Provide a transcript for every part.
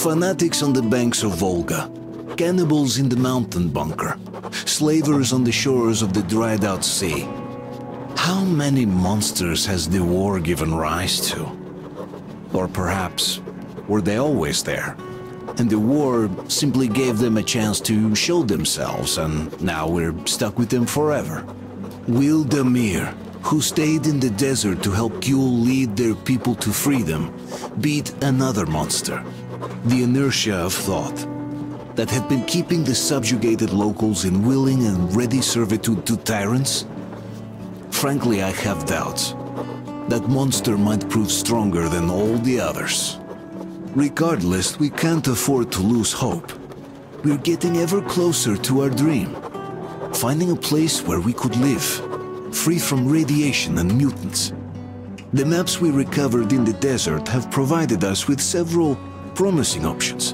Fanatics on the banks of Volga, cannibals in the mountain bunker, slavers on the shores of the dried-out sea. How many monsters has the war given rise to? Or perhaps, were they always there? And the war simply gave them a chance to show themselves, and now we're stuck with them forever. Will Damir, who stayed in the desert to help Gül lead their people to freedom, beat another monster, the inertia of thought, that had been keeping the subjugated locals in willing and ready servitude to tyrants? Frankly, I have doubts. That monster might prove stronger than all the others. Regardless, we can't afford to lose hope. We're getting ever closer to our dream. Finding a place where we could live, free from radiation and mutants. The maps we recovered in the desert have provided us with several promising options.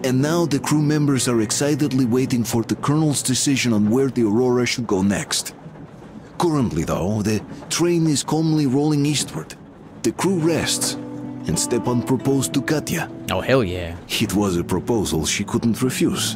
And now the crew members are excitedly waiting for the Colonel's decision on where the Aurora should go next. Currently, though, the train is calmly rolling eastward. The crew rests, and Stepan proposed to Katya. Oh, hell yeah. It was a proposal she couldn't refuse.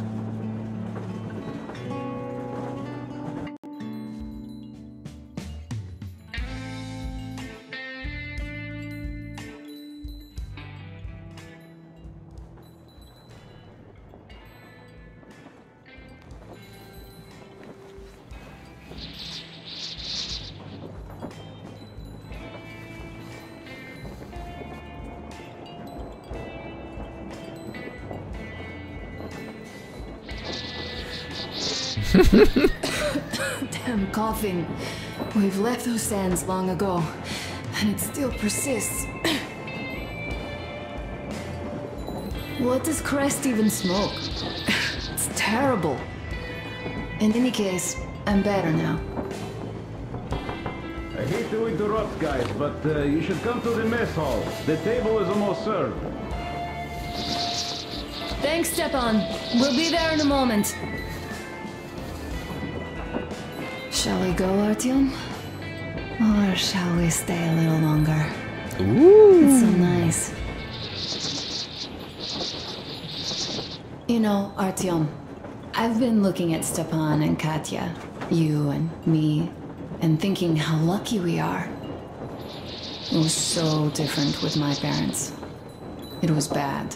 Damn coughing. We've left those sands long ago, and it still persists. What does Crest even smoke? It's terrible. In any case, I'm better now. I hate to interrupt, guys, but you should come to the mess hall. The table is almost served. Thanks, Stepan. We'll be there in a moment. Shall we go, Artyom? Or shall we stay a little longer? Ooh. It's so nice. You know, Artyom, I've been looking at Stepan and Katya, you and me, and thinking how lucky we are. It was so different with my parents. It was bad.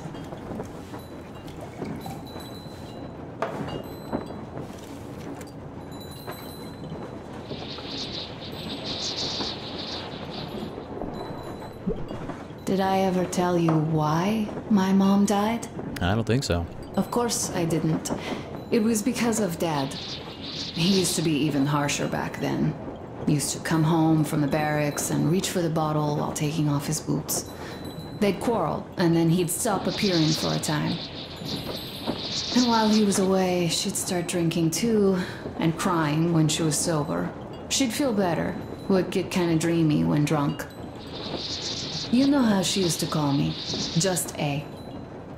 Did I ever tell you why my mom died? I don't think so. Of course I didn't. It was because of Dad. He used to be even harsher back then. He used to come home from the barracks and reach for the bottle while taking off his boots. They'd quarrel, and then he'd stop appearing for a time. And while he was away, she'd start drinking too, and crying when she was sober. She'd feel better, would get kinda dreamy when drunk. You know how she used to call me, just A.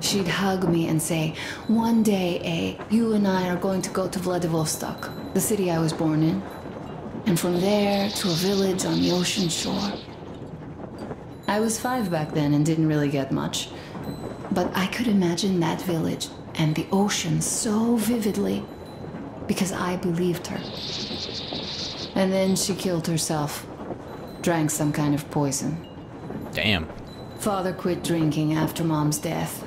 She'd hug me and say, "One day, A, you and I are going to go to Vladivostok, the city I was born in, and from there to a village on the ocean shore." I was 5 back then and didn't really get much, but I could imagine that village and the ocean so vividly because I believed her. And then she killed herself, drank some kind of poison. Damn. Father quit drinking after Mom's death.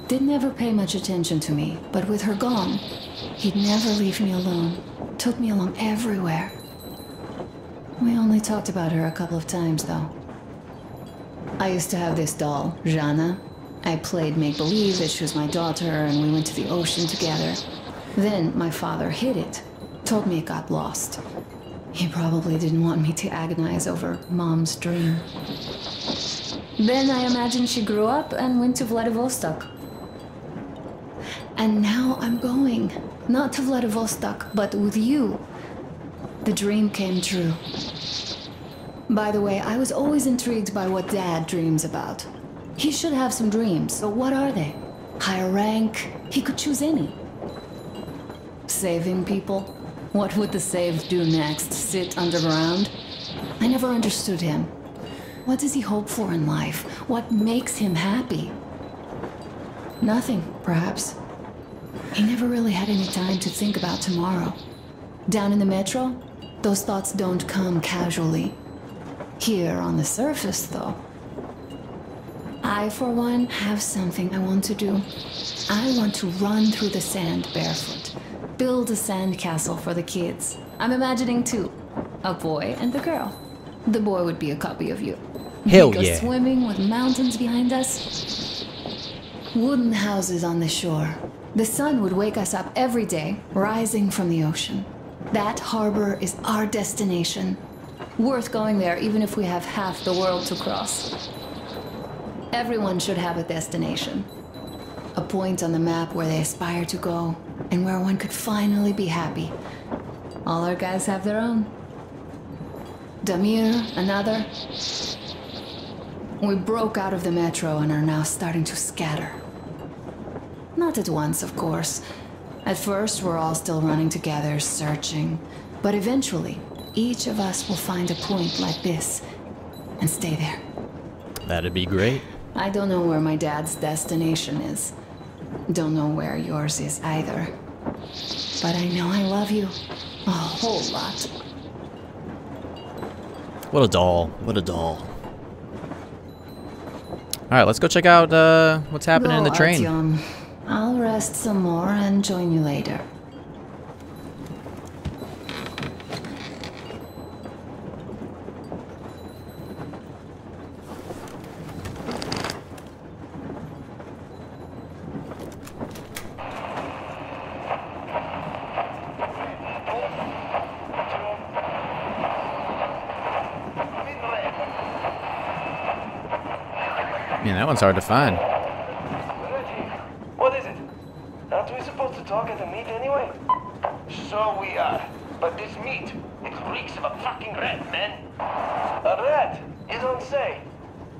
Didn't ever pay much attention to me, but with her gone, he'd never leave me alone. Took me along everywhere. We only talked about her a couple of times, though. I used to have this doll, Jana. I played make-believe that she was my daughter, and we went to the ocean together. Then my father hid it, told me it got lost. He probably didn't want me to agonize over Mom's dream. Then I imagine she grew up and went to Vladivostok. And now I'm going. Not to Vladivostok, but with you. The dream came true. By the way, I was always intrigued by what Dad dreams about. He should have some dreams, so what are they? Higher rank? He could choose any. Saving people? What would the saved do next? Sit underground? I never understood him. What does he hope for in life? What makes him happy? Nothing, perhaps. He never really had any time to think about tomorrow. Down in the metro, those thoughts don't come casually. Here on the surface, though. I, for one, have something I want to do. I want to run through the sand barefoot. Build a sandcastle for the kids. I'm imagining two. A boy and a girl. The boy would be a copy of you. Hell Go yeah. swimming with mountains behind us. Wooden houses on the shore. The sun would wake us up every day, rising from the ocean. That harbor is our destination. Worth going there even if we have half the world to cross. Everyone should have a destination. A point on the map where they aspire to go, and where one could finally be happy. All our guys have their own. Damir, another. We broke out of the metro and are now starting to scatter. Not at once, of course. At first, we're all still running together, searching. But eventually, each of us will find a point like this and stay there. That'd be great. I don't know where my dad's destination is. Don't know where yours is either. But I know I love you a whole lot. What a doll. What a doll. Alright, let's go check out what's happening in the train. Artyom. I'll rest some more and join you later. Man, that one's hard to find. What is it? Aren't we supposed to talk at the meet anyway? So we are. But this meat, it reeks of a fucking rat, man. A rat? You don't say.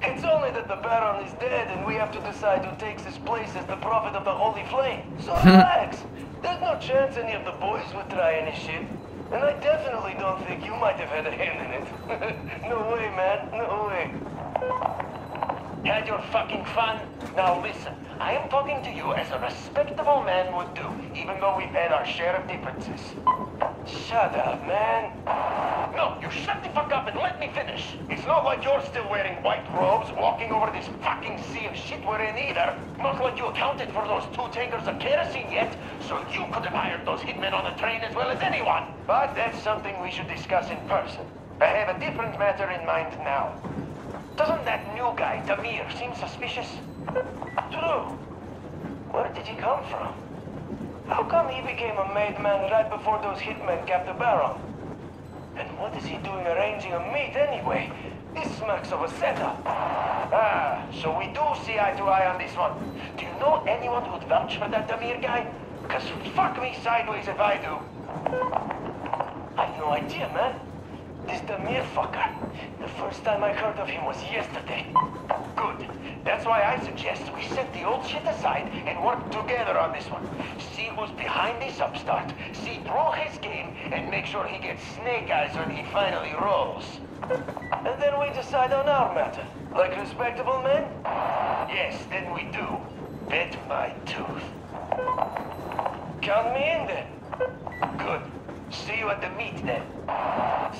It's only that the Baron is dead and we have to decide who takes his place as the prophet of the Holy Flame. So relax. There's no chance any of the boys would try any shit. And I definitely don't think you might have had a hand in it. No way, man. No way. Had your fucking fun? Now listen, I am talking to you as a respectable man would do, even though we've had our share of differences. Shut up, man. No, you shut the fuck up and let me finish. It's not like you're still wearing white robes, walking over this fucking sea of shit we're in either. Not like you accounted for those 2 tankers of kerosene yet, so you could have hired those hitmen on the train as well as anyone. But that's something we should discuss in person. I have a different matter in mind now. Doesn't that new guy, Damir, seem suspicious? True. Where did he come from? How come he became a made man right before those hitmen capped the Baron? And what is he doing arranging a meet anyway? This smacks of a setup. Ah, so we do see eye to eye on this one. Do you know anyone who'd vouch for that Damir guy? Because fuck me sideways if I do. I've no idea, man. This Damir fucker. The first time I heard of him was yesterday. Good. That's why I suggest we set the old shit aside and work together on this one. See who's behind this upstart, see through his game, and make sure he gets snake eyes when he finally rolls. And then we decide on our matter. Like respectable men? Yes, then we do. Bet my tooth. Count me in then. Good. See you at the meet then.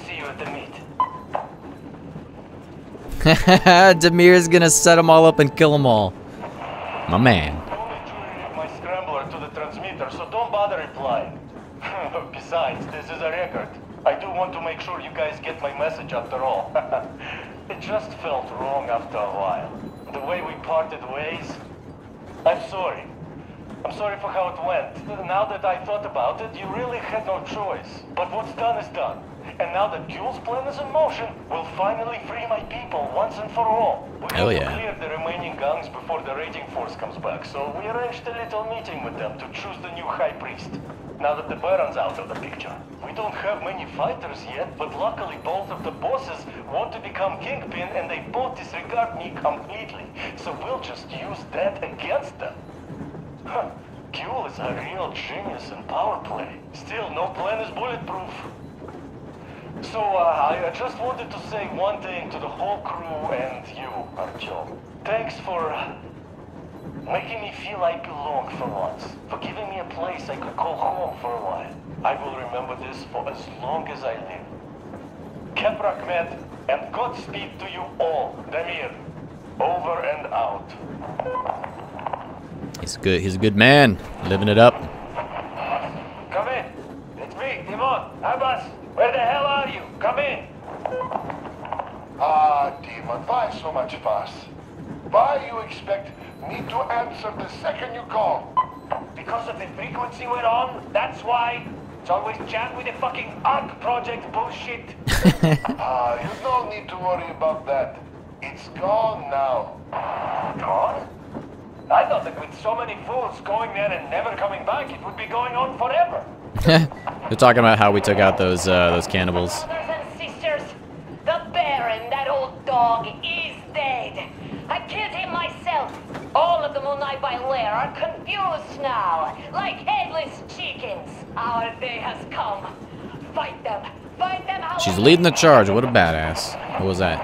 See you at the meet. Damir's gonna set them all up and kill them all. My man. Only tuning my scrambler to the transmitter, so don't bother replying. Besides, this is a record. I do want to make sure you guys get my message after all. It just felt wrong after a while. The way we parted ways. I'm sorry. I'm sorry for how it went. Now that I thought about it, you really had no choice. But what's done is done. And now that Jules' plan is in motion, we'll finally free my people once and for all. We have to clear the remaining gangs before the raiding force comes back, so we arranged a little meeting with them to choose the new high priest. Now that the Baron's out of the picture. We don't have many fighters yet, but luckily both of the bosses want to become kingpin and they both disregard me completely. So we'll just use that against them. Huh. Jules is a real genius in power play. Still, no plan is bulletproof. So, I just wanted to say one thing to the whole crew and you, Artyom. Thanks for making me feel I belong for once, for giving me a place I could call home for a while. I will remember this for as long as I live. Keprak Med, and Godspeed to you all. Damir, over and out. He's good. He's a good man. Living it up. Come in. It's me, Timon. Abbas, where the hell are you? Come in. Demon, why so much fuss? Why you expect me to answer the second you call? Because of the frequency we're on, that's why. It's always chat with the fucking ARC project bullshit. You don't need to worry about that. It's gone now. Gone? I thought that with so many fools going there and never coming back, it would be going on forever. They're talking about how we took out those cannibals. Brothers and sisters, the Baron, that old dog, is dead. I killed him myself. All of the Moonlight by Lair are confused now, like headless chickens. Our day has come. Fight them. Fight them out. She's leading the charge. What a badass. What was that?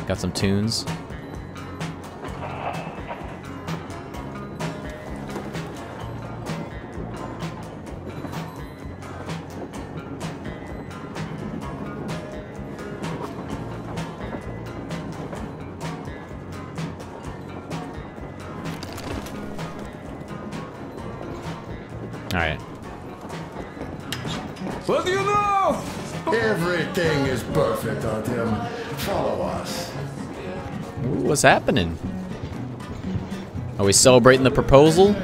Got some tunes. All right. What do you know? Everything is perfect, Artyom. Follow us. Ooh, what's happening? Are we celebrating the proposal?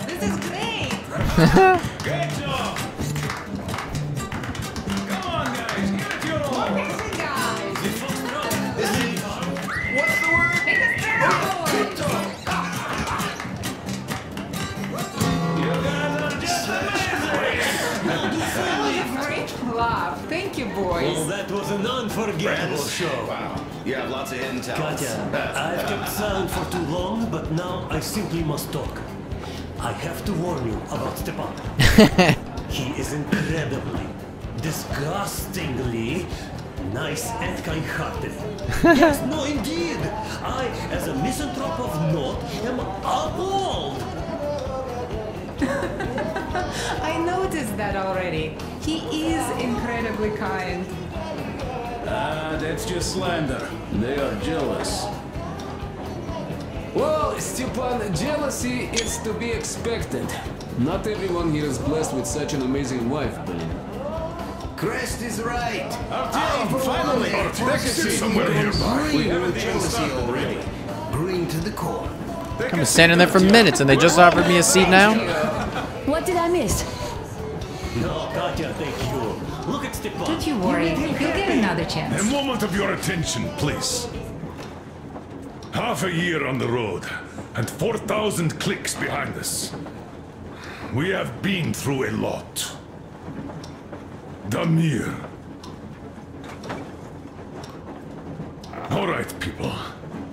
This is great. Great job! Come on, guys, get it your own. Listen, guys. What's the word? Make us proud. You guys are just amazing! Great laugh. Thank you, boys. Well, that was an unforgettable show. Wow. You have lots of hidden talents. Katya, I've kept silent for too long, but now I simply must talk. I have to warn you about Stepan. He is incredibly, disgustingly nice and kind-hearted. Yes, no, indeed. I, as a misanthrope of note, am appalled. I noticed that already. He is incredibly kind. That's just slander. They are jealous. Well, Stepan, jealousy is to be expected. Not everyone here is blessed with such an amazing wife, but... Crest is right. Artyom, finally! Take somewhere nearby. We have jealousy already. Green to the core. I've been standing there for minutes and they just offered me a seat now? What did I miss? No, Katya, thank you. Look at Stepan. Don't you worry. He'll get another chance. A moment of your attention, please. Half a year on the road, and 4,000 clicks behind us. We have been through a lot. Damir. All right, people.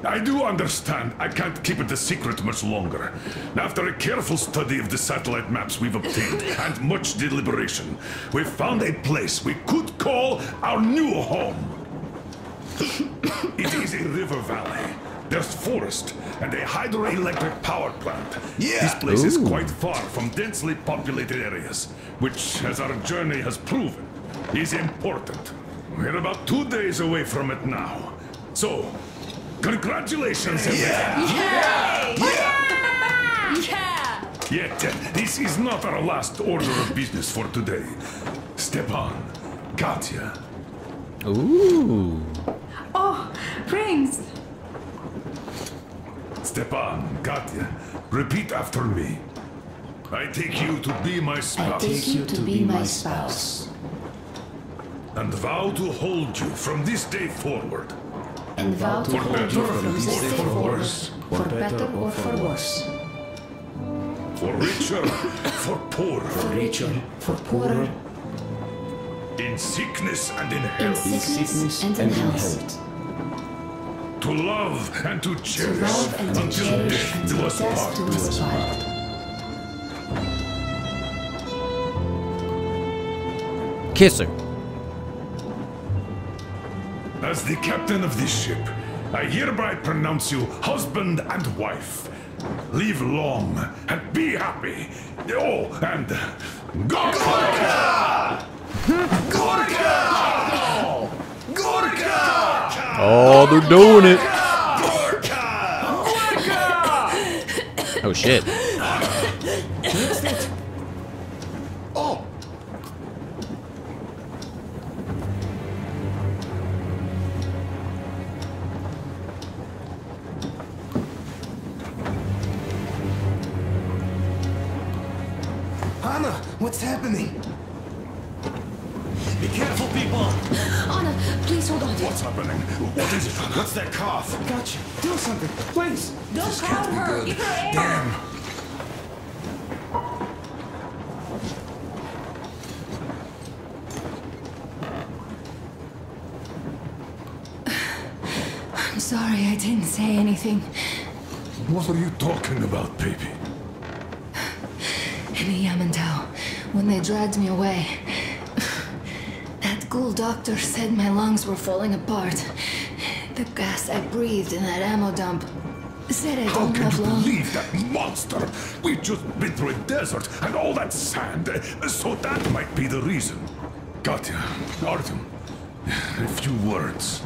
I do understand I can't keep it a secret much longer. After a careful study of the satellite maps we've obtained, and much deliberation, we've found a place we could call our new home. It is a river valley. There's forest and a hydroelectric power plant. Yeah. This place is quite far from densely populated areas, which, as our journey has proven, is important. We're about 2 days away from it now. So, congratulations, everyone. Yet, this is not our last order of business for today. Stepan, Katya. Ooh. Oh, Prince. Stepan, Katya, repeat after me. I take you to be my spouse. I take you to be my spouse. And vow to hold you from this day forward. And vow to For hold better you or from this day forward, for better or for worse. For richer, for poorer. For richer, for poorer, In sickness and in in health. sickness and in health. To love and to To cherish love and to until cherish death until do us death part. do us part. Kiss her. As the captain of this ship, I hereby pronounce you husband and wife. Live long and be happy. Oh, and Gorka! Gorka! Gorka! Oh, they're doing it. Oh shit. Oh. Anna, what's happening? Be careful, people! Anna, please hold on. What's happening? What is it? What's that cough? Gotcha. Do something, please. Don't crowd her. Give her air. Damn. I'm sorry I didn't say anything. What are you talking about, baby? In the Yamantau, when they dragged me away, that ghoul doctor said my lungs were falling apart. The gas I breathed in that ammo dump said I How don't can have you long. believe that monster? We've just been through a desert and all that sand, so that might be the reason. Katya, Artyom, a few words.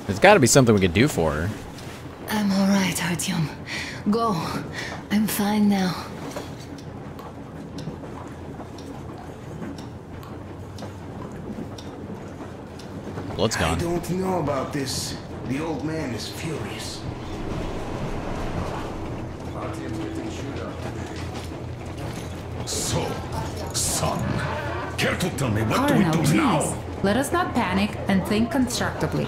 There's got to be something we could do for her. I'm all right, Artyom. Go. I'm fine now. Blood's I gone. don't know about this. The old man is furious. So, son, care to tell me what Colonel, do we do please. now? Let us not panic and think constructively.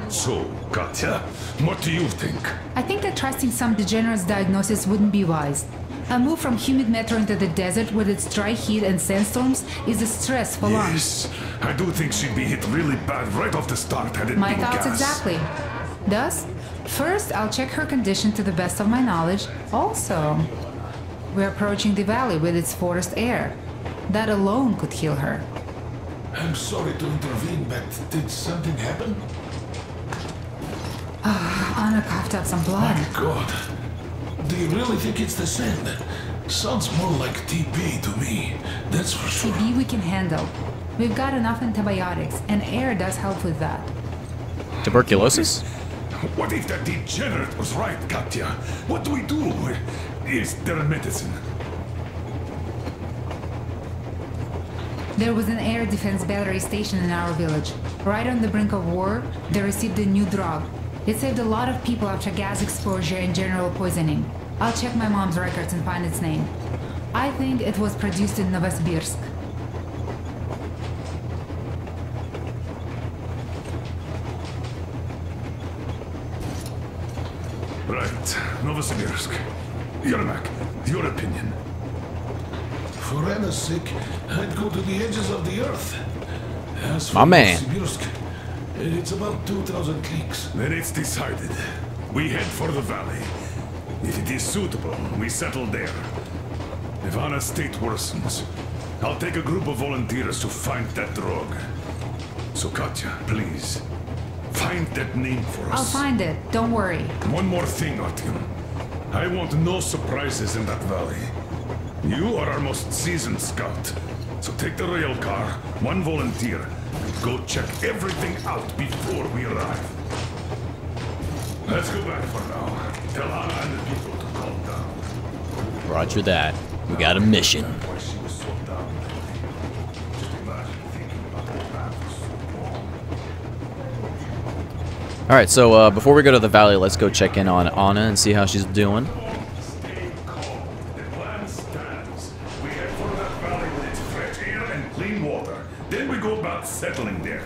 So, Katya, what do you think? I think that trusting some degenerate's diagnosis wouldn't be wise. A move from humid metro into the desert with its dry heat and sandstorms is a stress for lungs. Yes, I do think she'd be hit really bad right off the start had it My been thoughts gas. exactly. Thus, first I'll check her condition to the best of my knowledge. Also, we're approaching the valley with its forest air. That alone could heal her. I'm sorry to intervene, but did something happen? Anna coughed up some blood. My God. Do you really think it's the sand? Sounds more like TB to me. That's for sure. TB we can handle. We've got enough antibiotics, and air does help with that. Tuberculosis? What if that degenerate was right, Katya? What do we do? Is there a medicine? There was an air defense battery station in our village. Right on the brink of war, they received a new drug. It saved a lot of people after gas exposure and general poisoning. I'll check my mom's records and find its name. I think it was produced in Novosibirsk. Right, Novosibirsk. Yermak, your opinion. For Anna's sake, I'd go to the edges of the earth. As for My man. Novosibirsk, it's about 2,000 cliques. Then it's decided. We head for the valley. If it is suitable, we settle there. If Anna's state worsens, I'll take a group of volunteers to find that drug. So Katya, please, find that name for us. I'll find it, don't worry. One more thing, Artyom. I want no surprises in that valley. You are our most seasoned scout. So take the rail car, one volunteer, and go check everything out before we arrive. Let's go back for now. Tell Anna and the people to calm down. Roger that. We got a mission. Why she was so down. Just imagine thinking about that for so long. Alright, so before we go to the valley, let's go check in on Anna and see how she's doing. Stay calm. The plan stands. We head for that valley with its fresh air and clean water. Then we go about settling there.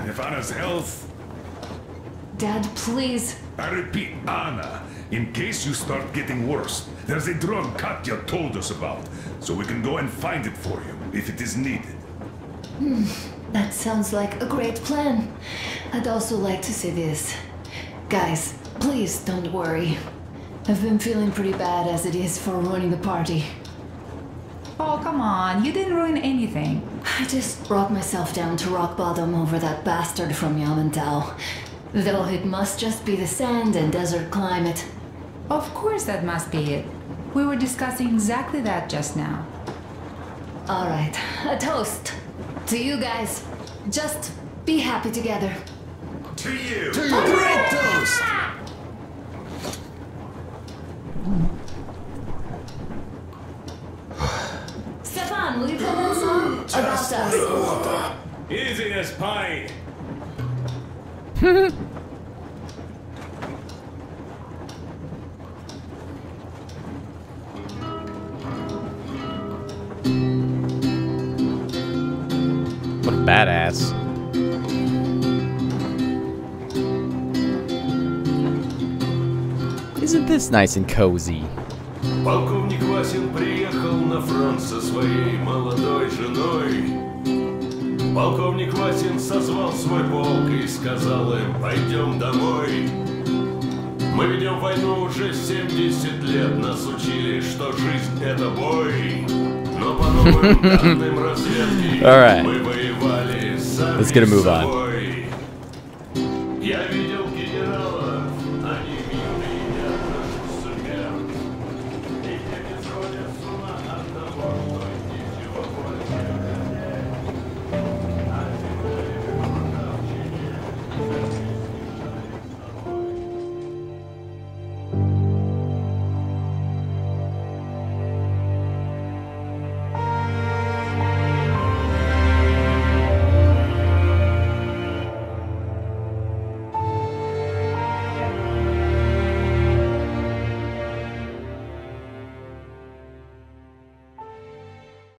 If Anna's health... Dad, please. I repeat, Anna, in case you start getting worse, there's a drug Katya told us about, so we can go and find it for you, if it is needed. That sounds like a great plan. I'd also like to say this. Guys, Please don't worry. I've been feeling pretty bad as it is for ruining the party. Oh, come on. You didn't ruin anything. I just brought myself down to rock bottom over that bastard from Yamantau. Though it must just be the sand and desert climate. Of course that must be it. We were discussing exactly that just now. Alright, a toast. To you guys. Just be happy together. To you! To you! Great toast! Stefan, will you play that song? About us. Easy as pie. What a badass. Isn't this nice and cozy? Полковник Васин приехал на фронт со своей молодой женой. Полковник Васин созвал свой полк и сказал им: пойдем домой. Мы ведем войну уже 70 лет, нас учили, что жизнь это бой. Но по новым данным разведки мы воевали сами с собой. Я видел